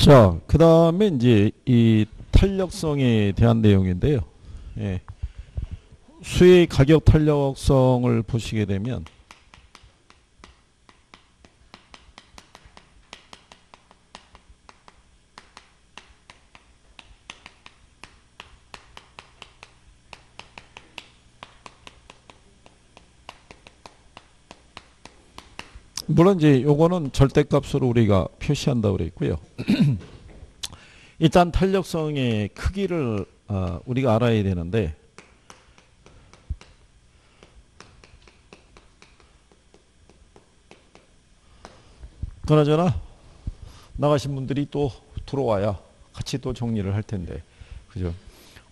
자, 그 다음에 이제 이 탄력성에 대한 내용인데요. 예. 수의 가격 탄력성을 보시게 되면 물론 이제 요거는 절대값으로 우리가 표시한다고 그랬고요. 일단 탄력성의 크기를 우리가 알아야 되는데 그나저나 나가신 분들이 또 들어와야 같이 또 정리를 할 텐데 그죠?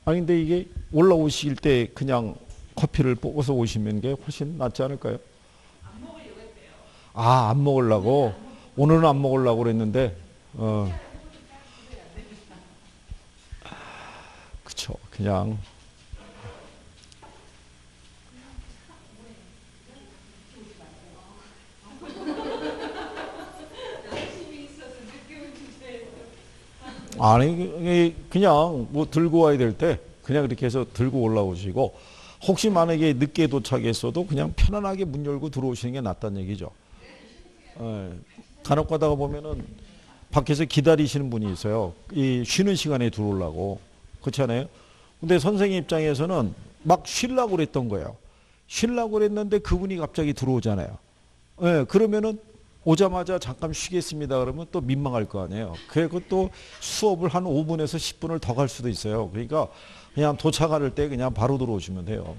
아니 근데 이게 올라오실 때 그냥 커피를 뽑아서 오시는 게 훨씬 낫지 않을까요? 아, 안 먹으려고? 오늘은 안 먹으려고 그랬는데 그쵸 그냥 아니 그냥 뭐 들고 와야 될 때 그냥 이렇게 해서 들고 올라오시고 혹시 만약에 늦게 도착했어도 그냥 편안하게 문 열고 들어오시는 게 낫다는 얘기죠. 간혹 가다가 보면은 밖에서 기다리시는 분이 있어요. 이 쉬는 시간에 들어오려고. 그렇잖아요. 근데 선생님 입장에서는 막 쉬려고 그랬던 거예요. 쉬려고 그랬는데 그분이 갑자기 들어오잖아요. 그러면은 오자마자 잠깐 쉬겠습니다 그러면 또 민망할 거 아니에요. 그리고 또 수업을 한 5분에서 10분을 더 갈 수도 있어요. 그러니까 그냥 도착할 때 그냥 바로 들어오시면 돼요.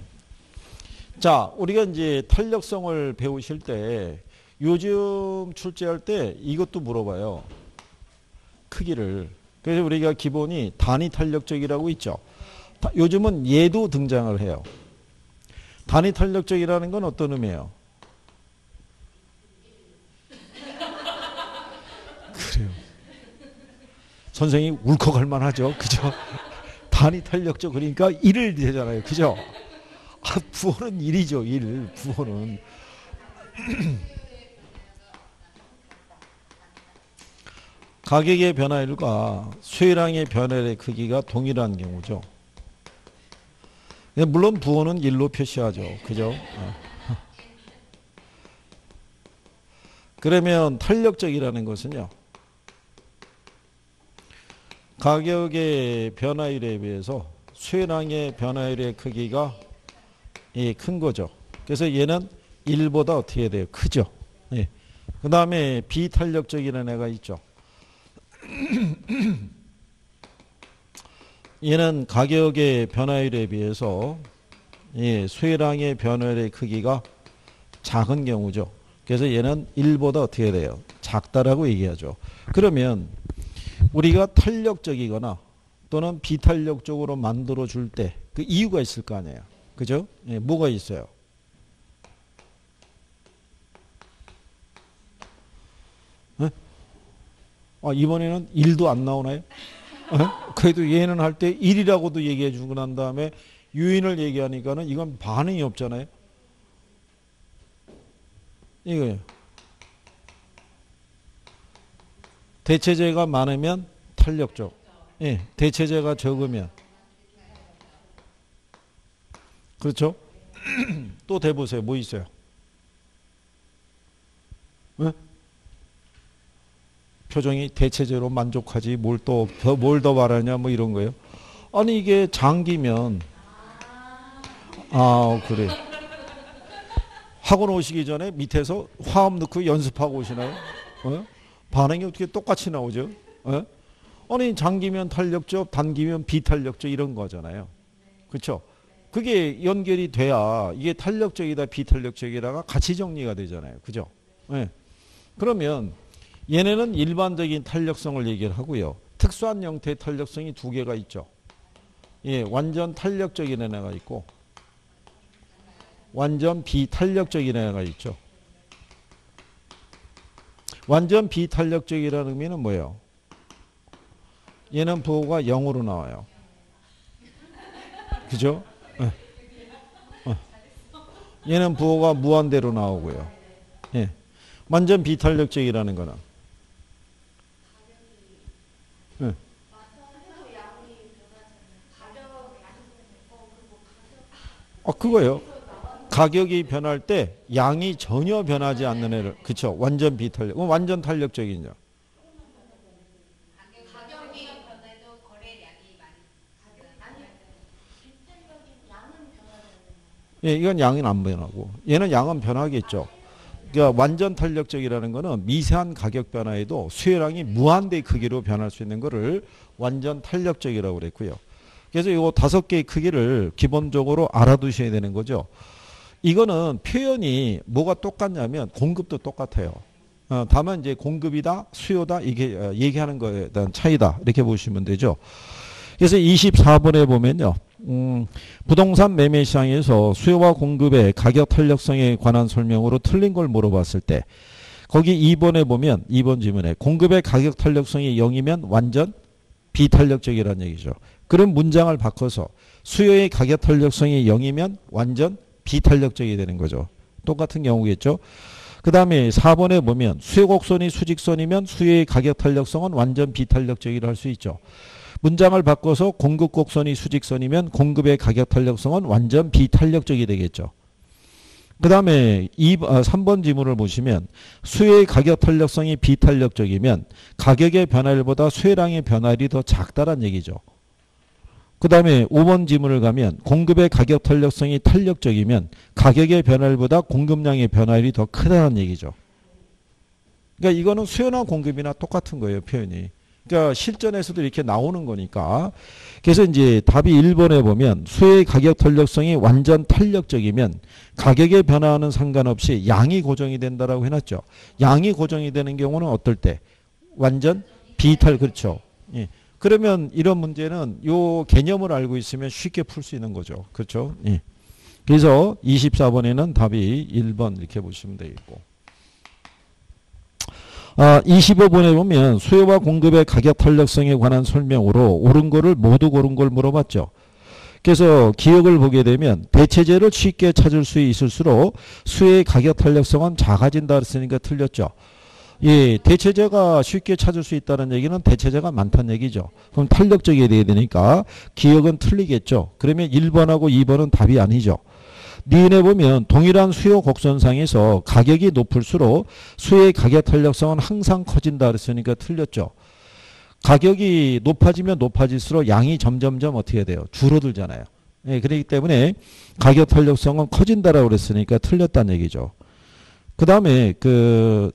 자, 우리가 이제 탄력성을 배우실 때 요즘 출제할 때 이것도 물어봐요. 크기를. 그래서 우리가 기본이 단위 탄력적이라고 있죠. 요즘은 얘도 등장을 해요. 단위 탄력적이라는 건 어떤 의미예요? 그래요. 선생님 울컥할 만하죠. 그죠? 단위 탄력적 그러니까 1을 되잖아요. 그죠? 아, 부호는 1이죠. 1. 부호는. 가격의 변화율과 수혜량의 변화율의 크기가 동일한 경우죠. 물론 부호는 1로 표시하죠. 그죠? 그러면 탄력적이라는 것은요. 가격의 변화율에 비해서 수혜량의 변화율의 크기가 큰 거죠. 그래서 얘는 1보다 어떻게 돼요? 크죠. 예. 그 다음에 비탄력적이라는 애가 있죠. 얘는 가격의 변화율에 비해서 수혜량의 변화율의 크기가 작은 경우죠. 그래서 얘는 1보다 어떻게 돼요? 작다라고 얘기하죠. 그러면 우리가 탄력적이거나 또는 비탄력적으로 만들어 줄 때 그 이유가 있을 거 아니에요. 그죠? 뭐가 있어요? 이번에는 1도 안 나오나요? 그래도 얘는 할 때 1이라고도 얘기해 주고 난 다음에 유인을 얘기하니까는 이건 반응이 없잖아요. 이거예요. 대체제가 많으면 탄력적. 대체제가 적으면. 그렇죠? 또 대보세요. 뭐 있어요? 표정이 대체제로 만족하지 뭘 더 바라냐 뭐 이런 거예요. 아니 이게 장기면 그래. 학원 오시기 전에 밑에서 화음 넣고 연습하고 오시나요? 반응이 어떻게 똑같이 나오죠? 아니 장기면 탄력적, 단기면 비탄력적 이런 거잖아요. 그렇죠? 그게 연결이 돼야 이게 탄력적이다 비탄력적이다가 같이 정리가 되잖아요. 그죠? 그러면 얘네는 일반적인 탄력성을 얘기를 하고요. 특수한 형태의 탄력성이 두 개가 있죠. 완전 탄력적인 애가 있고 완전 비탄력적인 애가 있죠. 완전 비탄력적이라는 의미는 뭐예요? 얘는 부호가 0으로 나와요. 그죠? 얘는 부호가 무한대로 나오고요. 완전 비탄력적이라는 거는 예. 그거예요. 가격이 변할 때 양이 전혀 변하지 않는 애를, 그쵸? 완전 비탄력. 그럼 완전 탄력적이냐? 예, 이건 양은 안 변하고 얘는 양은 변하겠죠. 그러니까 완전 탄력적이라는 거는 미세한 가격 변화에도 수혜량이 무한대의 크기로 변할 수 있는 거를 완전 탄력적이라고 그랬고요. 그래서 이 5개의 크기를 기본적으로 알아두셔야 되는 거죠. 이거는 표현이 뭐가 똑같냐면 공급도 똑같아요. 다만 이제 공급이다, 수요다 이게 얘기하는 거에 대한 차이다 이렇게 보시면 되죠. 그래서 24번에 보면요. 부동산 매매 시장에서 수요와 공급의 가격 탄력성에 관한 설명으로 틀린 걸 물어봤을 때 거기 2번에 보면 2번 질문에 공급의 가격 탄력성이 0이면 완전 비탄력적이라는 얘기죠. 그런 문장을 바꿔서 수요의 가격 탄력성이 0이면 완전 비탄력적이 되는 거죠. 똑같은 경우겠죠. 그 다음에 4번에 보면 수요 곡선이 수직선이면 수요의 가격 탄력성은 완전 비탄력적이라 할 수 있죠. 문장을 바꿔서 공급 곡선이 수직선이면 공급의 가격 탄력성은 완전 비탄력적이 되겠죠. 그 다음에 3번 지문을 보시면 수요의 가격 탄력성이 비탄력적이면 가격의 변화율보다 수요량의 변화율이 더 작다란 얘기죠. 그 다음에 5번 지문을 가면 공급의 가격 탄력성이 탄력적이면 가격의 변화율보다 공급량의 변화율이 더 크다는 얘기죠. 그러니까 이거는 수요나 공급이나 똑같은 거예요, 표현이. 그러니까 실전에서도 이렇게 나오는 거니까. 그래서 이제 답이 1번에 보면 수요의 가격 탄력성이 완전 탄력적이면 가격의 변화와는 상관없이 양이 고정이 된다라고 해놨죠. 양이 고정이 되는 경우는 어떨 때? 완전 그렇죠. 예. 그러면 이런 문제는 요 개념을 알고 있으면 쉽게 풀 수 있는 거죠. 그렇죠? 예. 그래서 24번에는 답이 1번 이렇게 보시면 되겠고. 25번에 보면 수요와 공급의 가격 탄력성에 관한 설명으로 옳은 거를 모두 고른 걸 물어봤죠. 그래서 기억을 보게 되면 대체제를 쉽게 찾을 수 있을수록 수요의 가격 탄력성은 작아진다 했으니까 틀렸죠. 예, 대체제가 쉽게 찾을 수 있다는 얘기는 대체제가 많다는 얘기죠. 그럼 탄력적이 돼야 되니까 기억은 틀리겠죠. 그러면 1번하고 2번은 답이 아니죠. 니은에 보면 동일한 수요 곡선상에서 가격이 높을수록 수요의 가격 탄력성은 항상 커진다 그랬으니까 틀렸죠. 가격이 높아지면 높아질수록 양이 점점점 어떻게 돼요? 줄어들잖아요. 예, 그렇기 때문에 가격 탄력성은 커진다라고 그랬으니까 틀렸다는 얘기죠. 그 다음에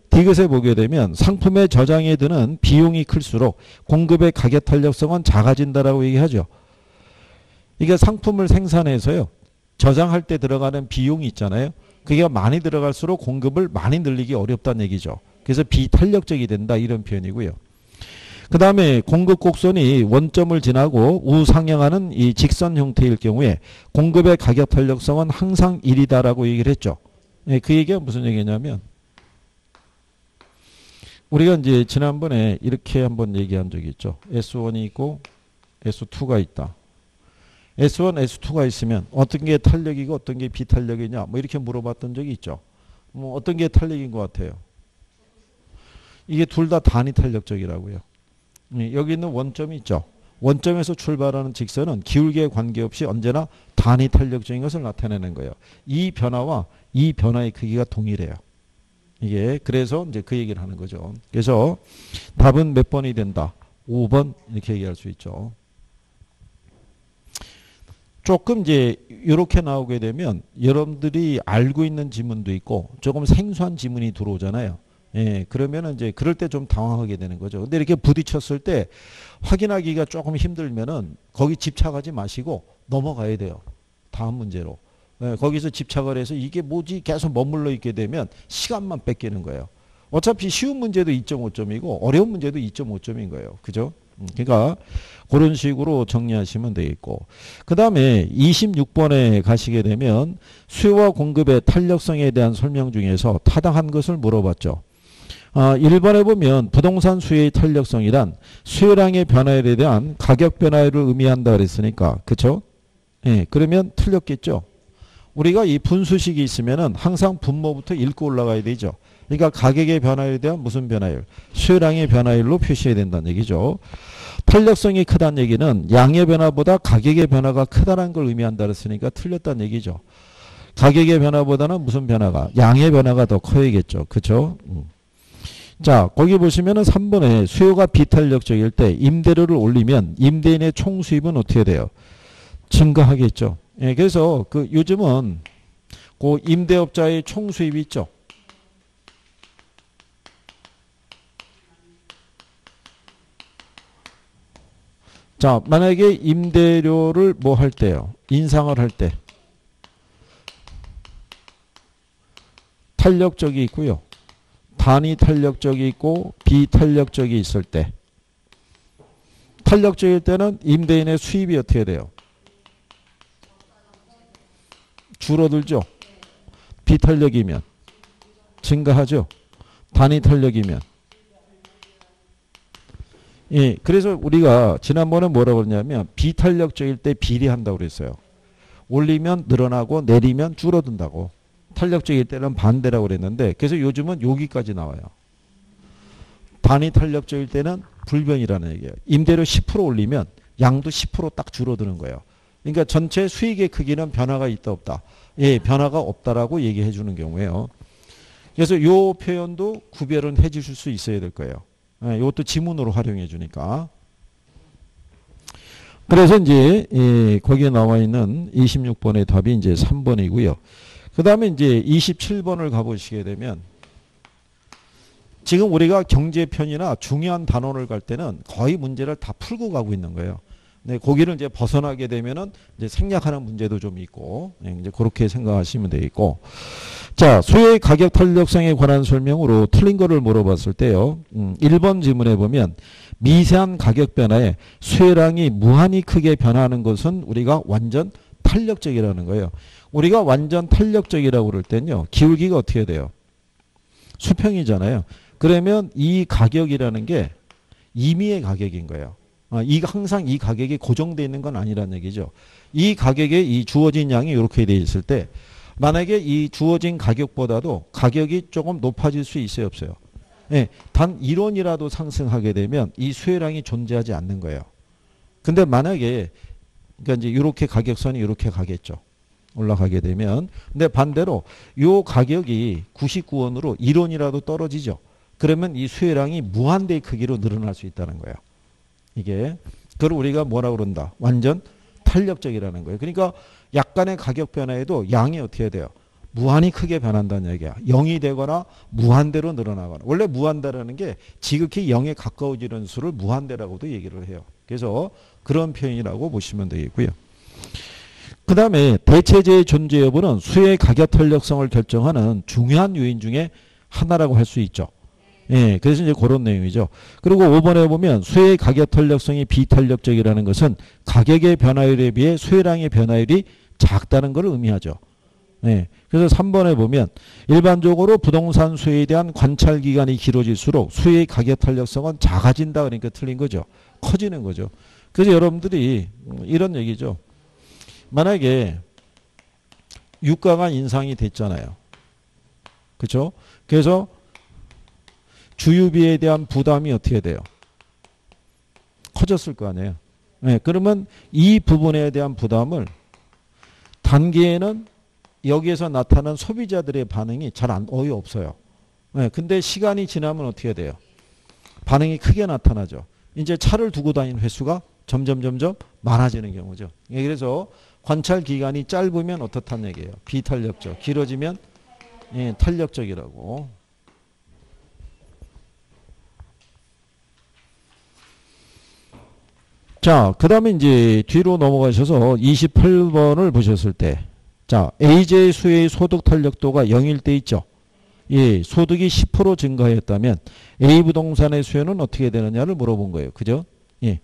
디귿에 보게 되면 상품의 저장에 드는 비용이 클수록 공급의 가격 탄력성은 작아진다라고 얘기하죠. 이게 상품을 생산해서요. 저장할 때 들어가는 비용이 있잖아요. 그게 많이 들어갈수록 공급을 많이 늘리기 어렵다는 얘기죠. 그래서 비탄력적이 된다 이런 표현이고요. 그 다음에 공급 곡선이 원점을 지나고 우상향하는 이 직선 형태일 경우에 공급의 가격 탄력성은 항상 1이다라고 얘기를 했죠. 네, 그 얘기가 무슨 얘기냐면 우리가 이제 지난번에 이렇게 한번 얘기한 적이 있죠. S1이 있고 S2가 있다. S1, S2가 있으면 어떤 게 탄력이고 어떤 게 비탄력이냐 뭐 이렇게 물어봤던 적이 있죠. 뭐 어떤 게 탄력인 것 같아요. 이게 둘 다 단위 탄력적이라고요. 여기 있는 원점이 있죠. 원점에서 출발하는 직선은 기울기에 관계없이 언제나 단위 탄력적인 것을 나타내는 거예요. 이 변화와 이 변화의 크기가 동일해요. 이게 그래서 이제 그 얘기를 하는 거죠. 그래서 답은 몇 번이 된다? 5번 이렇게 얘기할 수 있죠. 조금 이제 이렇게 나오게 되면 여러분들이 알고 있는 지문도 있고 조금 생소한 지문이 들어오잖아요. 예, 그러면은 이제 그럴 때 좀 당황하게 되는 거죠. 근데 이렇게 부딪혔을 때 확인하기가 조금 힘들면은 거기 집착하지 마시고 넘어가야 돼요. 다음 문제로. 예, 거기서 집착을 해서 이게 뭐지 계속 머물러 있게 되면 시간만 뺏기는 거예요. 어차피 쉬운 문제도 2.5점이고 어려운 문제도 2.5점인 거예요. 그죠? 그러니까 그런 식으로 정리하시면 되겠고 그 다음에 26번에 가시게 되면 수요와 공급의 탄력성에 대한 설명 중에서 타당한 것을 물어봤죠. 1번에 보면 부동산 수요의 탄력성이란 수요량의 변화에 대한 가격 변화를 의미한다 그랬으니까 그쵸? 예, 그러면 틀렸겠죠. 우리가 이 분수식이 있으면은 항상 분모부터 읽고 올라가야 되죠. 그러니까 가격의 변화율에 대한 무슨 변화율? 수요량의 변화율로 표시해야 된다는 얘기죠. 탄력성이 크다는 얘기는 양의 변화보다 가격의 변화가 크다는 걸 의미한다 그랬으니까 틀렸다는 얘기죠. 가격의 변화보다는 무슨 변화가? 양의 변화가 더 커야겠죠. 그렇죠? 자, 거기 보시면은 3번에 수요가 비탄력적일 때 임대료를 올리면 임대인의 총 수입은 어떻게 돼요? 증가하겠죠. 예, 그래서 그 요즘은 그 임대업자의 총 수입이 있죠. 자, 만약에 임대료를 뭐 할 때요? 인상을 할 때 탄력적이 있고요. 단위 탄력적이 있고 비탄력적이 있을 때 탄력적일 때는 임대인의 수입이 어떻게 돼요? 줄어들죠. 비탄력이면 증가하죠. 단위 탄력이면. 예, 그래서 우리가 지난번에 뭐라고 그랬냐면 비탄력적일 때 비례한다고 그랬어요. 올리면 늘어나고 내리면 줄어든다고. 탄력적일 때는 반대라고 그랬는데 그래서 요즘은 여기까지 나와요. 단위 탄력적일 때는 불변이라는 얘기예요. 임대료 10% 올리면 양도 10%딱 줄어드는 거예요. 그러니까 전체 수익의 크기는 변화가 있다 없다. 예, 변화가 없다라고 얘기해 주는 경우에요. 그래서 이 표현도 구별은 해 주실 수 있어야 될 거예요. 예, 이것도 지문으로 활용해 주니까. 그래서 이제 예, 거기에 나와 있는 26번의 답이 이제 3번이고요. 그 다음에 이제 27번을 가보시게 되면 지금 우리가 경제편이나 중요한 단원을 갈 때는 거의 문제를 다 풀고 가고 있는 거예요. 네, 거기를 이제 벗어나게 되면은 이제 생략하는 문제도 좀 있고, 네, 이제 그렇게 생각하시면 되겠고. 자, 수요의 가격 탄력성에 관한 설명으로 틀린 거를 물어봤을 때요. 1번 지문에 보면 미세한 가격 변화에 수요량이 무한히 크게 변하는 것은 우리가 완전 탄력적이라는 거예요. 우리가 완전 탄력적이라고 그럴 때는요. 기울기가 어떻게 돼요? 수평이잖아요. 그러면 이 가격이라는 게 임의의 가격인 거예요. 항상 이 가격이 고정되어 있는 건 아니라는 얘기죠. 이 가격에 이 주어진 양이 이렇게 되어 있을 때 만약에 이 주어진 가격보다도 가격이 조금 높아질 수 있어요, 없어요? 네, 단 1원이라도 상승하게 되면 이 수요량이 존재하지 않는 거예요. 근데 만약에 그러니까 이제 이렇게 가격선이 이렇게 가겠죠. 올라가게 되면. 근데 반대로 이 가격이 99원으로 1원이라도 떨어지죠. 그러면 이 수요량이 무한대의 크기로 늘어날 수 있다는 거예요. 이게 그걸 우리가 뭐라고 그런다? 완전 탄력적이라는 거예요. 그러니까 약간의 가격 변화에도 양이 어떻게 돼요? 무한히 크게 변한다는 얘기야. 0이 되거나 무한대로 늘어나거나. 원래 무한대라는 게 지극히 0에 가까워지는 수를 무한대라고도 얘기를 해요. 그래서 그런 표현이라고 보시면 되겠고요. 그 다음에 대체재의 존재 여부는 수요의 가격 탄력성을 결정하는 중요한 요인 중에 하나라고 할 수 있죠. 예, 그래서 이제 그런 내용이죠. 그리고 5번에 보면 수요의 가격 탄력성이 비탄력적이라는 것은 가격의 변화율에 비해 수요량의 변화율이 작다는 것을 의미하죠. 예, 그래서 3번에 보면 일반적으로 부동산 수요에 대한 관찰 기간이 길어질수록 수요의 가격 탄력성은 작아진다. 그러니까 틀린 거죠. 커지는 거죠. 그래서 여러분들이 이런 얘기죠. 만약에 유가가 인상이 됐잖아요. 그렇죠? 그래서 주유비에 대한 부담이 어떻게 돼요? 커졌을 거 아니에요. 네, 그러면 이 부분에 대한 부담을 단기에는 여기에서 나타난 소비자들의 반응이 잘 거의 없어요. 네, 근데 시간이 지나면 어떻게 돼요? 반응이 크게 나타나죠. 이제 차를 두고 다니는 횟수가 점점 많아지는 경우죠. 그래서 관찰 기간이 짧으면 어떻다는 얘기예요? 비탄력적. 길어지면 예, 탄력적이라고. 자, 그 다음에 이제 뒤로 넘어가셔서 28번을 보셨을 때, 자, AJ 수요의 소득 탄력도가 0일 때 있죠. 예, 소득이 10% 증가했다면 A 부동산의 수요는 어떻게 되느냐를 물어본 거예요. 그죠? 예.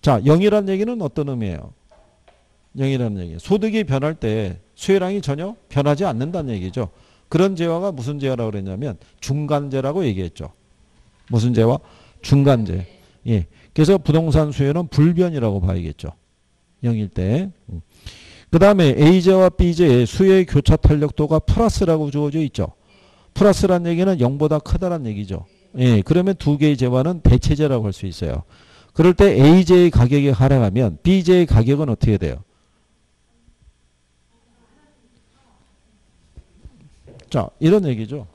자, 0이라는 얘기는 어떤 의미예요? 0이라는 얘기. 소득이 변할 때 수요량이 전혀 변하지 않는다는 얘기죠. 그런 재화가 무슨 재화라고 그랬냐면 중간재라고 얘기했죠. 무슨 재화? 중간재. 예. 그래서 부동산 수요는 불변이라고 봐야겠죠. 0일 때. 그 다음에 A제와 B제의 수의 교차 탄력도가 플러스라고 주어져 있죠. 플러스란 얘기는 0보다 크다란 얘기죠. 예, 그러면 두 개의 제와는 대체제라고 할 수 있어요. 그럴 때 A제의 가격이 하락하면 B제의 가격은 어떻게 돼요? 자, 이런 얘기죠.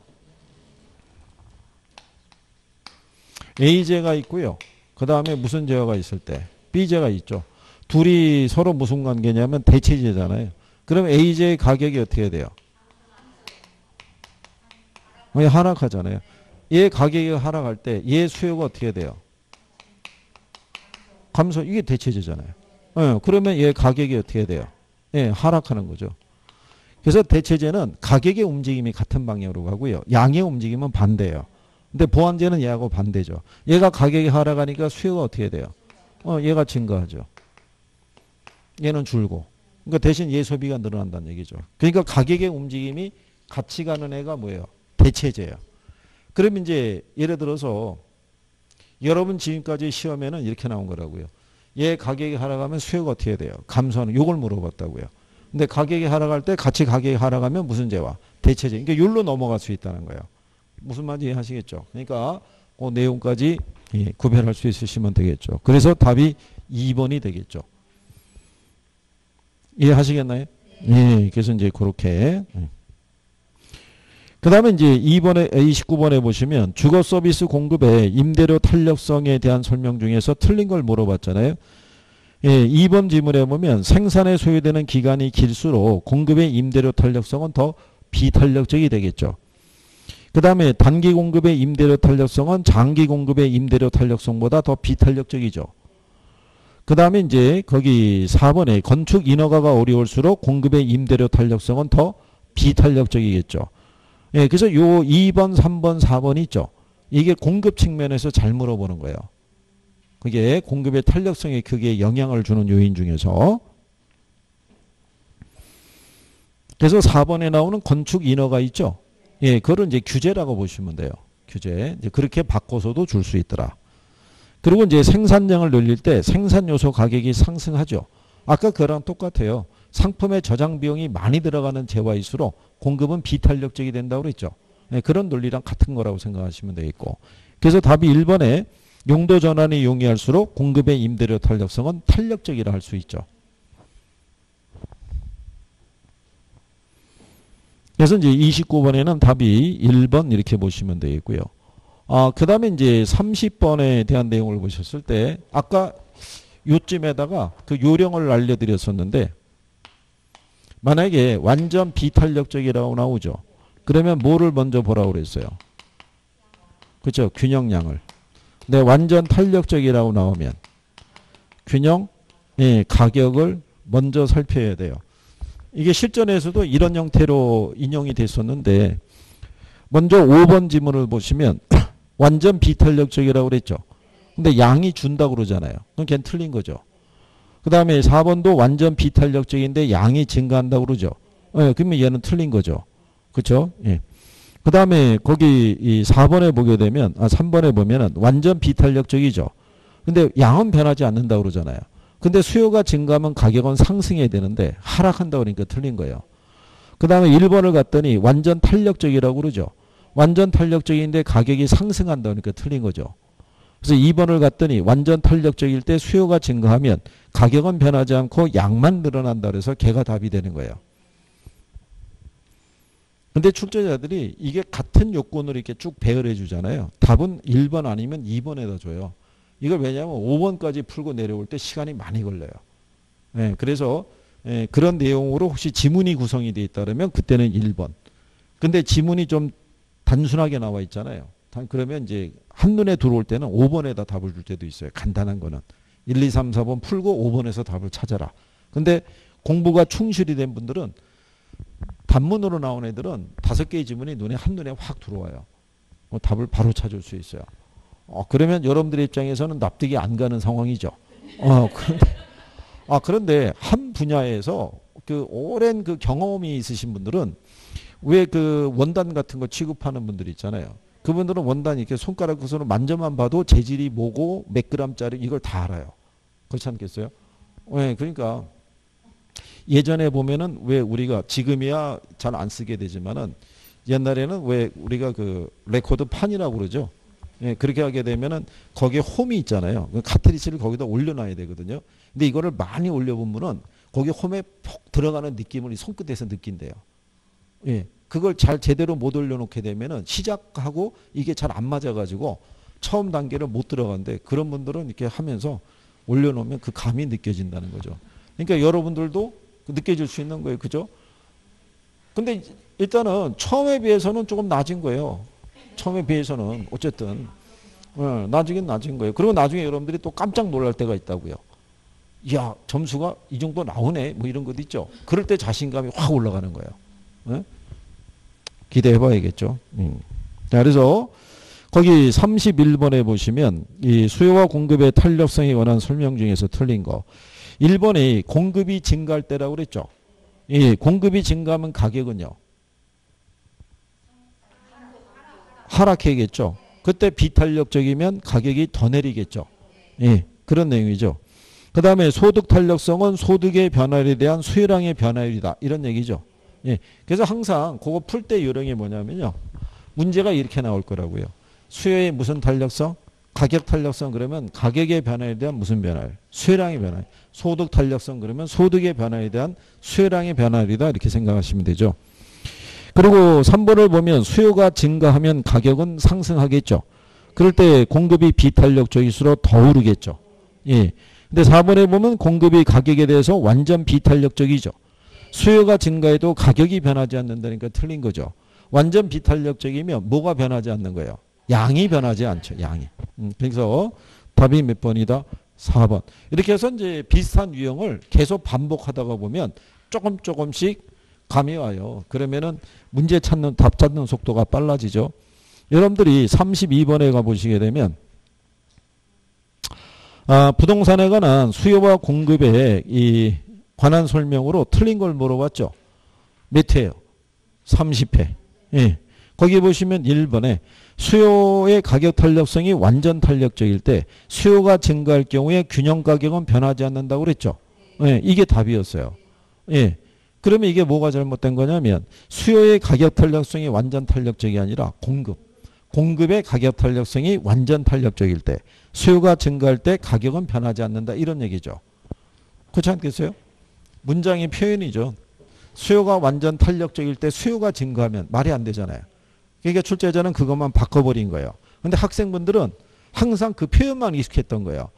A제가 있고요. 그 다음에 무슨 제어가 있을 때 B제가 있죠. 둘이 서로 무슨 관계냐면 대체제잖아요. 그럼 A제의 가격이 어떻게 돼요? 하락하잖아요. 얘 가격이 하락할 때 얘 수요가 어떻게 돼요? 감소. 이게 대체제잖아요. 그러면 얘 가격이 어떻게 돼요? 예, 하락하는 거죠. 그래서 대체제는 가격의 움직임이 같은 방향으로 가고요. 양의 움직임은 반대예요. 근데 보완제는 얘하고 반대죠. 얘가 가격이 하락하니까 수요가 어떻게 돼요? 얘가 증가하죠. 얘는 줄고. 그러니까 대신 얘 소비가 늘어난다는 얘기죠. 그러니까 가격의 움직임이 같이 가는 애가 뭐예요? 대체제예요. 그럼 이제 예를 들어서 여러분 지금까지 시험에는 이렇게 나온 거라고요. 얘 가격이 하락하면 수요가 어떻게 돼요? 감소하는. 요걸 물어봤다고요. 근데 가격이 하락할 때 같이 가격이 하락하면 무슨 제와? 대체제. 그러니까 율로 넘어갈 수 있다는 거예요. 무슨 말인지 이해하시겠죠? 그러니까 그 내용까지 구별할 수 있으시면 되겠죠. 그래서 답이 2번이 되겠죠. 이해하시겠나요? 예. 그래서 이제 그렇게. 그 다음에 이제 2번에, 29번에 보시면 주거 서비스 공급의 임대료 탄력성에 대한 설명 중에서 틀린 걸 물어봤잖아요. 예, 2번 지문에 보면 생산에 소요되는 기간이 길수록 공급의 임대료 탄력성은 더 비탄력적이 되겠죠. 그 다음에 단기 공급의 임대료 탄력성은 장기 공급의 임대료 탄력성보다 더 비탄력적이죠. 그 다음에 이제 거기 4번에 건축 인허가가 어려울수록 공급의 임대료 탄력성은 더 비탄력적이겠죠. 예, 그래서 요 2번, 3번, 4번 있죠. 이게 공급 측면에서 잘 물어보는 거예요. 그게 공급의 탄력성에 크게 영향을 주는 요인 중에서. 그래서 4번에 나오는 건축 인허가 있죠. 예, 그걸 이제 규제라고 보시면 돼요. 규제. 이제 그렇게 바꿔서도 줄 수 있더라. 그리고 이제 생산량을 늘릴 때 생산 요소 가격이 상승하죠. 아까 그거랑 똑같아요. 상품의 저장 비용이 많이 들어가는 재화일수록 공급은 비탄력적이 된다고 그랬죠. 네, 그런 논리랑 같은 거라고 생각하시면 되겠고. 그래서 답이 1번에 용도 전환이 용이할수록 공급의 임대료 탄력성은 탄력적이라 할 수 있죠. 그래서 이제 29번에는 답이 1번 이렇게 보시면 되겠고요. 그 다음에 이제 30번에 대한 내용을 보셨을 때 아까 요쯤에다가 그 요령을 알려드렸었는데 만약에 완전 비탄력적이라고 나오죠. 그러면 뭐를 먼저 보라고 그랬어요? 그렇죠. 균형량을. 근데 완전 탄력적이라고 나오면 균형, 가격을 먼저 살펴야 돼요. 이게 실전에서도 이런 형태로 인용이 됐었는데 먼저 5번 지문을 보시면 완전 비탄력적이라고 그랬죠. 근데 양이 준다고 그러잖아요. 그럼 걔는 틀린 거죠. 그 다음에 4번도 완전 비탄력적인데 양이 증가한다고 그러죠. 그러면 얘는 틀린 거죠. 그렇죠? 예. 그 다음에 거기 이 4번에 보게 되면 3번에 보면은 완전 비탄력적이죠. 근데 양은 변하지 않는다고 그러잖아요. 근데 수요가 증가하면 가격은 상승해야 되는데 하락한다고 그러니까 틀린 거예요. 그 다음에 1번을 갔더니 완전 탄력적이라고 그러죠. 완전 탄력적인데 가격이 상승한다고 그러니까 틀린 거죠. 그래서 2번을 갔더니 완전 탄력적일 때 수요가 증가하면 가격은 변하지 않고 양만 늘어난다 그래서 걔가 답이 되는 거예요. 근데 출제자들이 이게 같은 요건으로 이렇게 쭉 배열해 주잖아요. 답은 1번 아니면 2번에다 줘요. 이걸 왜냐하면 5번까지 풀고 내려올 때 시간이 많이 걸려요. 그래서 그런 내용으로 혹시 지문이 구성이 되어 있다면 그때는 1번. 근데 지문이 좀 단순하게 나와 있잖아요. 그러면 이제 한눈에 들어올 때는 5번에다 답을 줄 때도 있어요. 간단한 거는. 1, 2, 3, 4번 풀고 5번에서 답을 찾아라. 근데 공부가 충실히 된 분들은 단문으로 나온 애들은 5개의 지문이 한눈에 확 들어와요. 답을 바로 찾을 수 있어요. 그러면 여러분들의 입장에서는 납득이 안 가는 상황이죠. 그런데 한 분야에서 그 오랜 그 경험이 있으신 분들은 왜 그 원단 같은 거 취급하는 분들 있잖아요. 그분들은 원단 이렇게 손가락 손으로 만져만 봐도 재질이 뭐고 몇 그램짜리 이걸 다 알아요. 그렇지 않겠어요? 네, 그러니까 예전에 보면은 왜 우리가 지금이야 잘 안 쓰게 되지만은 옛날에는 왜 우리가 그 레코드 판이라고 그러죠. 예, 그렇게 하게 되면은 거기에 홈이 있잖아요. 그 카트리지를 거기다 올려놔야 되거든요. 근데 이거를 많이 올려보면은 거기 홈에 폭 들어가는 느낌을 이 손끝에서 느낀대요. 예, 그걸 잘 제대로 못 올려놓게 되면은 시작하고 이게 잘 안 맞아가지고 처음 단계를 못 들어간대. 그런 분들은 이렇게 하면서 올려놓으면 그 감이 느껴진다는 거죠. 그러니까 여러분들도 느껴질 수 있는 거예요. 그죠? 근데 일단은 처음에 비해서는 조금 낮은 거예요. 처음에 비해서는 어쨌든 낮긴 낮은 거예요. 그리고 나중에 여러분들이 또 깜짝 놀랄 때가 있다고요. 야, 점수가 이 정도 나오네. 뭐 이런 것도 있죠. 그럴 때 자신감이 확 올라가는 거예요. 네? 기대해 봐야겠죠. 자, 그래서 거기 31번에 보시면 이 수요와 공급의 탄력성에 관한 설명 중에서 틀린 거. 1번이 공급이 증가할 때라고 그랬죠. 이 공급이 증가하면 가격은요. 하락해야겠죠. 그때 비탄력적이면 가격이 더 내리겠죠. 예, 그런 내용이죠. 그 다음에 소득 탄력성은 소득의 변화에 대한 수요량의 변화율이다. 이런 얘기죠. 예, 그래서 항상 그거 풀 때 요령이 뭐냐면요. 문제가 이렇게 나올 거라고요. 수요의 무슨 탄력성? 가격 탄력성 그러면 가격의 변화에 대한 무슨 변화율? 수요량의 변화율. 소득 탄력성 그러면 소득의 변화에 대한 수요량의 변화율이다. 이렇게 생각하시면 되죠. 그리고 3번을 보면 수요가 증가하면 가격은 상승하겠죠. 그럴 때 공급이 비탄력적일수록 더 오르겠죠. 예. 근데 4번에 보면 공급이 가격에 대해서 완전 비탄력적이죠. 수요가 증가해도 가격이 변하지 않는다니까 틀린 거죠. 완전 비탄력적이면 뭐가 변하지 않는 거예요? 양이 변하지 않죠. 양이. 그래서 답이 몇 번이다? 4번. 이렇게 해서 이제 비슷한 유형을 계속 반복하다가 보면 조금씩 감이 와요. 그러면은 문제 찾는, 답 찾는 속도가 빨라지죠. 여러분들이 32번에 가보시게 되면 부동산에 관한 수요와 공급에 이 관한 설명으로 틀린 걸 물어봤죠. 몇 회요? 30회. 예. 거기 보시면 1번에 수요의 가격 탄력성이 완전 탄력적일 때 수요가 증가할 경우에 균형 가격은 변하지 않는다고 그랬죠. 예. 이게 답이었어요. 예. 그러면 이게 뭐가 잘못된 거냐면 수요의 가격 탄력성이 완전 탄력적이 아니라 공급의 가격 탄력성이 완전 탄력적일 때 수요가 증가할 때 가격은 변하지 않는다. 이런 얘기죠. 그렇지 않겠어요? 문장의 표현이죠. 수요가 완전 탄력적일 때 수요가 증가하면 말이 안 되잖아요. 그러니까 출제자는 그것만 바꿔버린 거예요. 근데 학생분들은 항상 그 표현만 익숙했던 거예요.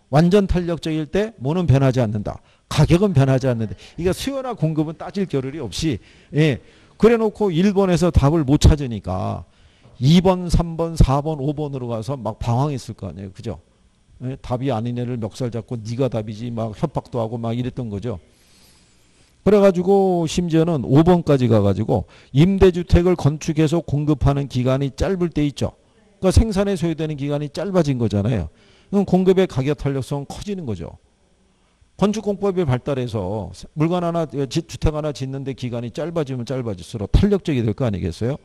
완전 탄력적일 때 뭐는 변하지 않는다. 가격은 변하지 않는데 이게 수요나 공급은 따질 겨를이 없이 예, 그래 놓고 1번에서 답을 못 찾으니까 2번, 3번, 4번, 5번으로 가서 막 방황했을 거 아니에요. 그죠? 예, 답이 아닌 애를 멱살 잡고 네가 답이지 막 협박도 하고 막 이랬던 거죠. 그래가지고 심지어는 5번까지 가가지고 임대주택을 건축해서 공급하는 기간이 짧을 때 있죠. 그러니까 생산에 소요되는 기간이 짧아진 거잖아요. 그럼 공급의 가격 탄력성은 커지는 거죠. 건축공법이 발달해서 물건 하나, 주택 하나 짓는데 기간이 짧아지면 짧아질수록 탄력적이 될 거 아니겠어요?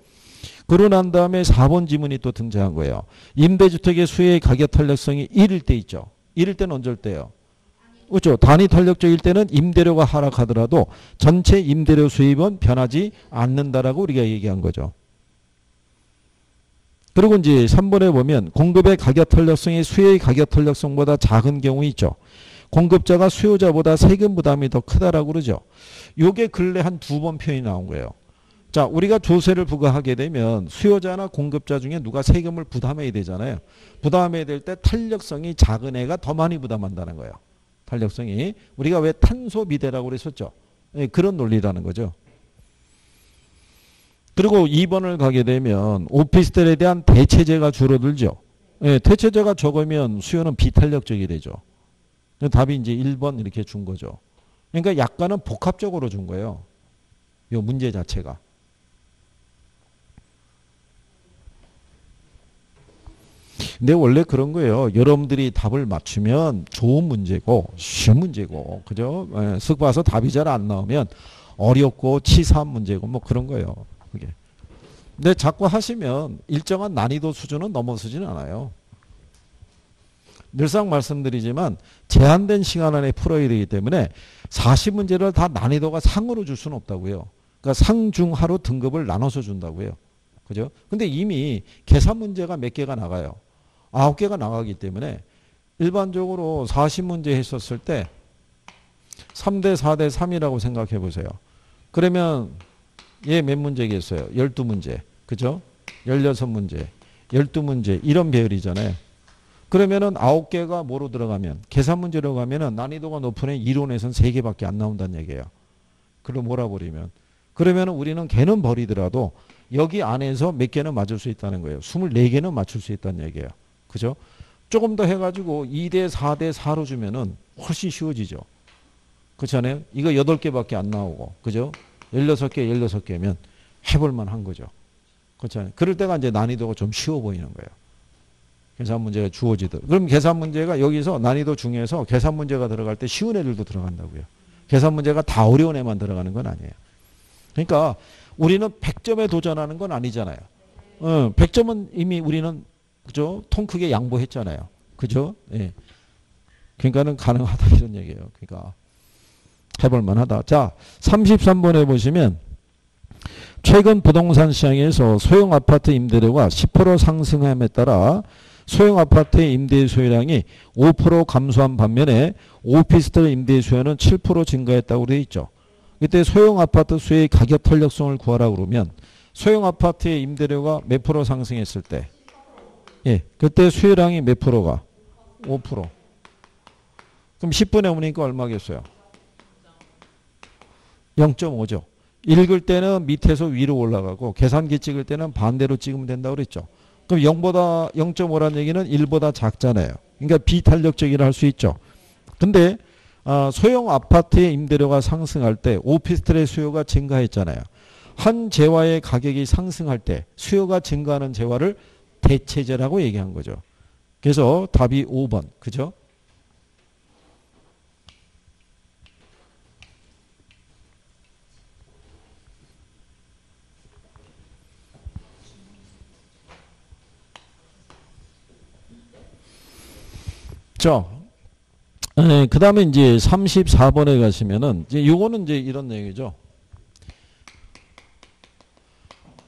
그러고 난 다음에 4번 지문이 또 등장한 거예요. 임대주택의 수요의 가격 탄력성이 1일 때 있죠. 1일 때는 언제일 때요? 그렇죠. 단위 탄력적일 때는 임대료가 하락하더라도 전체 임대료 수입은 변하지 않는다라고 우리가 얘기한 거죠. 그리고 이제 3번에 보면 공급의 가격 탄력성이 수요의 가격 탄력성보다 작은 경우 있죠. 공급자가 수요자보다 세금 부담이 더 크다라고 그러죠. 요게 근래 한 2번 표현이 나온 거예요. 자, 우리가 조세를 부과하게 되면 수요자나 공급자 중에 누가 세금을 부담해야 되잖아요. 부담해야 될 때 탄력성이 작은 애가 더 많이 부담한다는 거예요. 탄력성이. 우리가 왜 탄소 비대라고 그랬었죠. 예, 그런 논리라는 거죠. 그리고 2번을 가게 되면 오피스텔에 대한 대체재가 줄어들죠. 예, 대체재가 적으면 수요는 비탄력적이 되죠. 답이 이제 1번 이렇게 준 거죠. 그러니까 약간은 복합적으로 준 거예요. 이 문제 자체가. 근데 원래 그런 거예요. 여러분들이 답을 맞추면 좋은 문제고 쉬운 문제고 그죠? 쓱 봐서 답이 잘 안 나오면 어렵고 치사한 문제고 뭐 그런 거예요. 그게. 근데 자꾸 하시면 일정한 난이도 수준은 넘어서지는 않아요. 늘상 말씀드리지만 제한된 시간 안에 풀어야 되기 때문에 40문제를 다 난이도가 상으로 줄 수는 없다고요. 그러니까 상중하로 등급을 나눠서 준다고요. 그죠? 근데 이미 계산 문제가 몇 개가 나가요. 9개가 나가기 때문에 일반적으로 40문제 했었을 때 3대 4대 3이라고 생각해 보세요. 그러면 얘 몇 문제겠어요? 12문제. 그죠? 16문제, 12문제 이런 배열이잖아요. 그러면은 9개가 뭐로 들어가면 계산 문제로 가면은 난이도가 높은 애 이론에서는 3개밖에 안 나온다는 얘기예요. 그걸 몰아버리면. 그러면은 우리는 걔는 버리더라도 여기 안에서 몇 개는 맞을 수 있다는 거예요. 24개는 맞출 수 있다는 얘기예요. 그죠? 조금 더 해가지고 2대 4대 4로 주면은 훨씬 쉬워지죠. 그렇지 않아요? 이거 8개밖에 안 나오고. 그죠? 16개, 16개면 해볼만 한 거죠. 그렇지 않아요? 그럴 때가 이제 난이도가 좀 쉬워 보이는 거예요. 계산 문제가 주어지듯. 그럼 계산 문제가 여기서 난이도 중에서 계산 문제가 들어갈 때 쉬운 애들도 들어간다고요. 계산 문제가 다 어려운 애만 들어가는 건 아니에요. 그러니까 우리는 100점에 도전하는 건 아니잖아요. 100점은 이미 우리는 그죠? 통 크게 양보했잖아요. 그죠? 예. 그러니까는 가능하다 이런 얘기예요. 그러니까 해볼 만하다. 자, 33번에 보시면 최근 부동산 시장에서 소형 아파트 임대료가 10% 상승함에 따라 소형 아파트의 임대 수요량이 5% 감소한 반면에 오피스텔 임대 수요는 7% 증가했다고 되어 있죠. 이때 소형 아파트 수요의 가격 탄력성을 구하라 그러면 소형 아파트의 임대료가 몇 프로 상승했을 때? 예, 그때 수요량이 몇 프로가? 5%. 그럼 10분의 5니까 얼마겠어요? 0.5죠. 읽을 때는 밑에서 위로 올라가고 계산기 찍을 때는 반대로 찍으면 된다고 그랬죠. 그럼 0보다 0.5라는 얘기는 1보다 작잖아요. 그러니까 비탄력적이라 할 수 있죠. 근데 소형 아파트의 임대료가 상승할 때 오피스텔의 수요가 증가했잖아요. 한 재화의 가격이 상승할 때 수요가 증가하는 재화를 대체재라고 얘기한 거죠. 그래서 답이 5번. 그죠? 자, 그 다음에 이제 34번에 가시면은, 이제 요거는 이제 이런 얘기죠.